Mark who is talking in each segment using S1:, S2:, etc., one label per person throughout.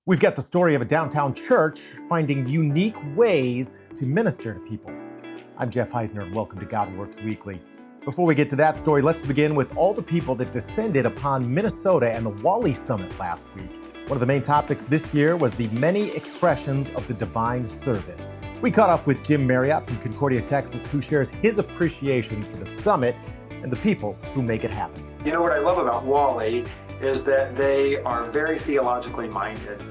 S1: We've got the story of a downtown church finding unique ways to minister to people. I'm Jeff Heisner, and welcome to God Works Weekly. Before we get to that story, let's begin with all the people that descended upon Minnesota and the WALi Summit last week. One of the main topics this year was the many expressions of the divine service. We caught up with Jim Marriott from Concordia, Texas, who shares his appreciation for the summit and the people who make it happen.
S2: You know what I love about WALi is that they are very theologically minded.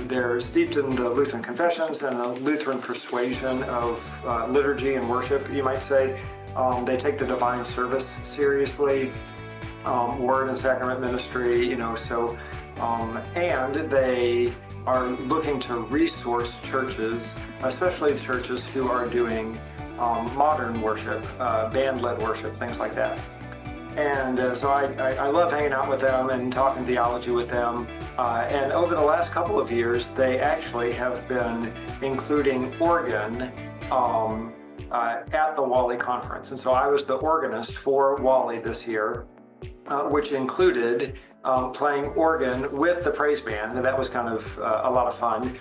S2: They're steeped in the Lutheran confessions and a Lutheran persuasion of liturgy and worship, you might say. They take the divine service seriously, word and sacrament ministry, and they are looking to resource churches, especially churches who are doing modern worship, band-led worship, things like that. And so I love hanging out with them and talking theology with them. And over the last couple of years, they actually have been including organ at the WALi conference. And so I was the organist for WALi this year, which included playing organ with the praise band, and that was kind of a lot of fun.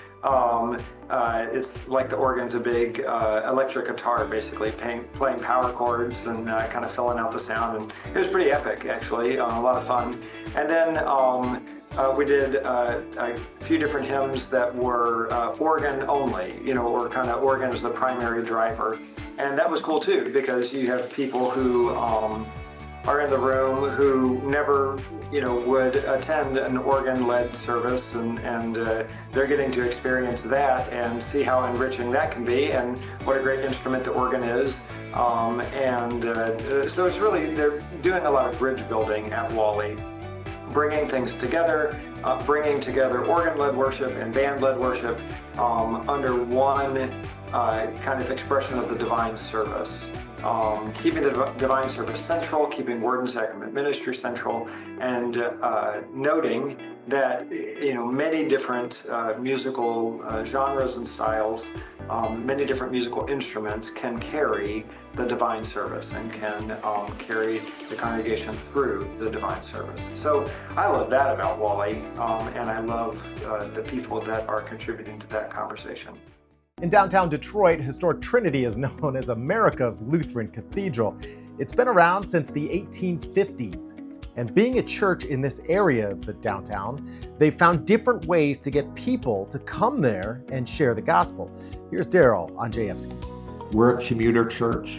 S2: It's like the organ's a big electric guitar, basically, playing power chords and kind of filling out the sound, and it was pretty epic, actually, a lot of fun. And then we did a few different hymns that were organ only, or kind of organ as the primary driver, and that was cool too, because you have people who are in the room who never, would attend an organ-led service, and they're getting to experience that and see how enriching that can be, and what a great instrument the organ is. So it's really, they're doing a lot of bridge building at WALi, bringing things together, bringing together organ-led worship and band-led worship under one kind of expression of the divine service. Keeping the divine service central, keeping word and sacrament ministry central, and noting that many different musical genres and styles, many different musical instruments can carry the divine service and can carry the congregation through the divine service. So I love that about WALi, and I love the people that are contributing to that conversation.
S1: In downtown Detroit, historic Trinity is known as America's Lutheran Cathedral. It's been around since the 1850s. And being a church in this area of the downtown, they found different ways to get people to come there and share the gospel. Here's Daryl on JFC.
S3: We're a commuter church,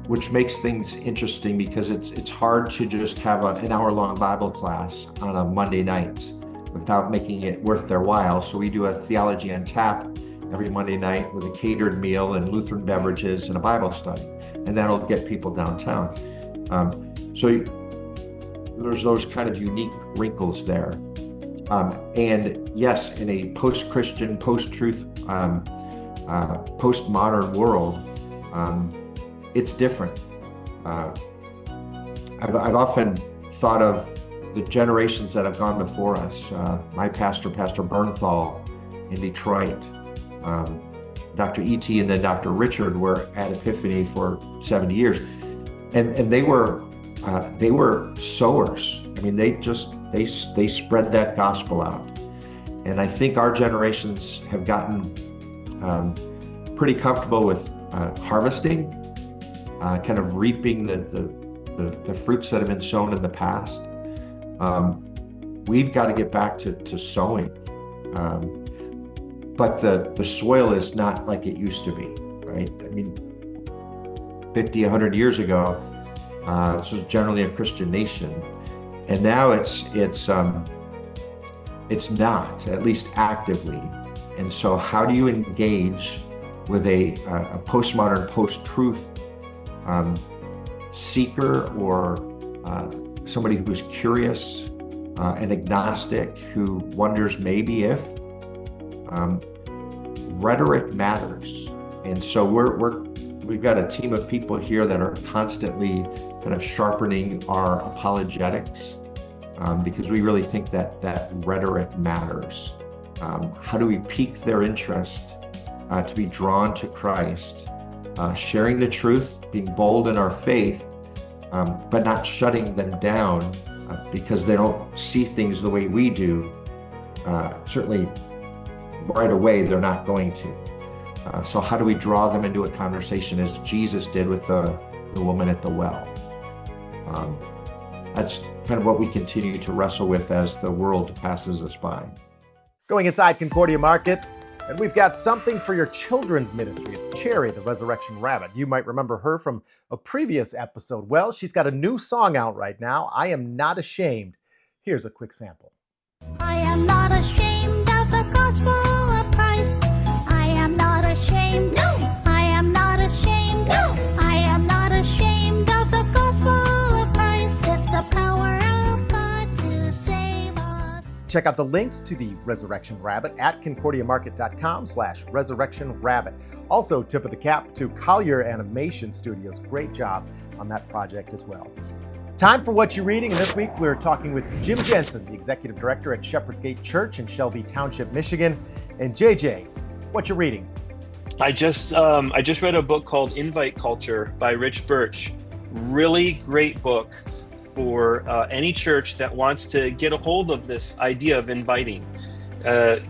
S3: which makes things interesting because it's hard to just have an hour-long Bible class on a Monday night without making it worth their while. So we do a theology on tap every Monday night with a catered meal and Lutheran beverages and a Bible study, and that'll get people downtown. So there's those kind of unique wrinkles there. And yes, in a post-Christian, post-truth, postmodern world, it's different. I've often thought of the generations that have gone before us. My pastor, Pastor Bernthal in Detroit, Dr. E.T. and then Dr. Richard were at Epiphany for 70 years. And they were sowers. I mean, they spread that gospel out. And I think our generations have gotten pretty comfortable with harvesting, kind of reaping the fruits that have been sown in the past. We've got to get back to sowing, but the soil is not like it used to be, right? I mean, 50, 100 years ago, this was generally a Christian nation, and now it's not, at least actively. And so how do you engage with a postmodern, post-truth seeker, or somebody who's curious, and agnostic, who wonders maybe if? Rhetoric matters. And so we've got a team of people here that are constantly kind of sharpening our apologetics, because we really think that rhetoric matters. How do we pique their interest to be drawn to Christ, sharing the truth, being bold in our faith, but not shutting them down because they don't see things the way we do, certainly right away, they're not going to. So how do we draw them into a conversation as Jesus did with the woman at the well? That's kind of what we continue to wrestle with as the world passes us by.
S1: Going inside Concordia Market, and we've got something for your children's ministry. It's Cherry, the Resurrection Rabbit. You might remember her from a previous episode. Well, she's got a new song out right now, I Am Not Ashamed. Here's a quick sample.
S4: I am not ashamed of the gospel of Christ. I am not ashamed. No. I am not ashamed. No. I am not ashamed of the gospel of Christ. It's the power of God to save us.
S1: Check out the links to the Resurrection Rabbit at concordiamarket.com/Resurrection Rabbit. Also, tip of the cap to Collier Animation Studios. Great job on that project as well. Time for What You're Reading, and this week we're talking with Jim Jensen, the Executive Director at Shepherd's Gate Church in Shelby Township, Michigan. And JJ, what you're reading?
S5: I just read a book called Invite Culture by Rich Birch. Really great book for any church that wants to get a hold of this idea of inviting.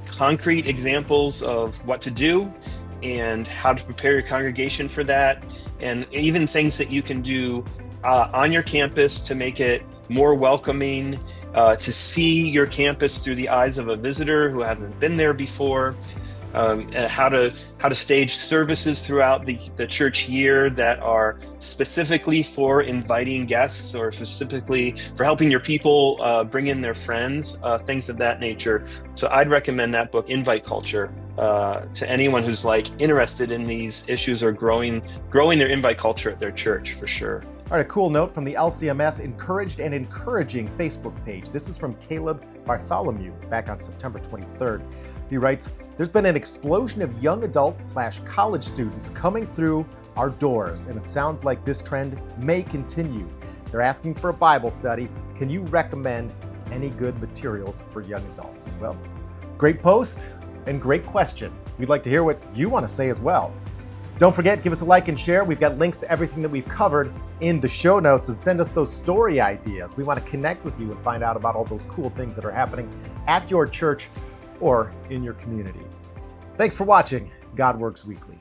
S5: Concrete examples of what to do and how to prepare your congregation for that, and even things that you can do on your campus to make it more welcoming, to see your campus through the eyes of a visitor who hasn't been there before, how to stage services throughout the church year that are specifically for inviting guests or specifically for helping your people bring in their friends, things of that nature. So I'd recommend that book, Invite Culture, to anyone who's interested in these issues or growing their invite culture at their church, for sure.
S1: All right, a cool note from the LCMS Encouraged and Encouraging Facebook page. This is from Caleb Bartholomew back on September 23rd. He writes, "There's been an explosion of young adult/college students coming through our doors, and it sounds like this trend may continue. They're asking for a Bible study. Can you recommend any good materials for young adults?" Well, great post and great question. We'd like to hear what you want to say as well. Don't forget, give us a like and share. We've got links to everything that we've covered in the show notes, and send us those story ideas. We want to connect with you and find out about all those cool things that are happening at your church or in your community. Thanks for watching God Works Weekly.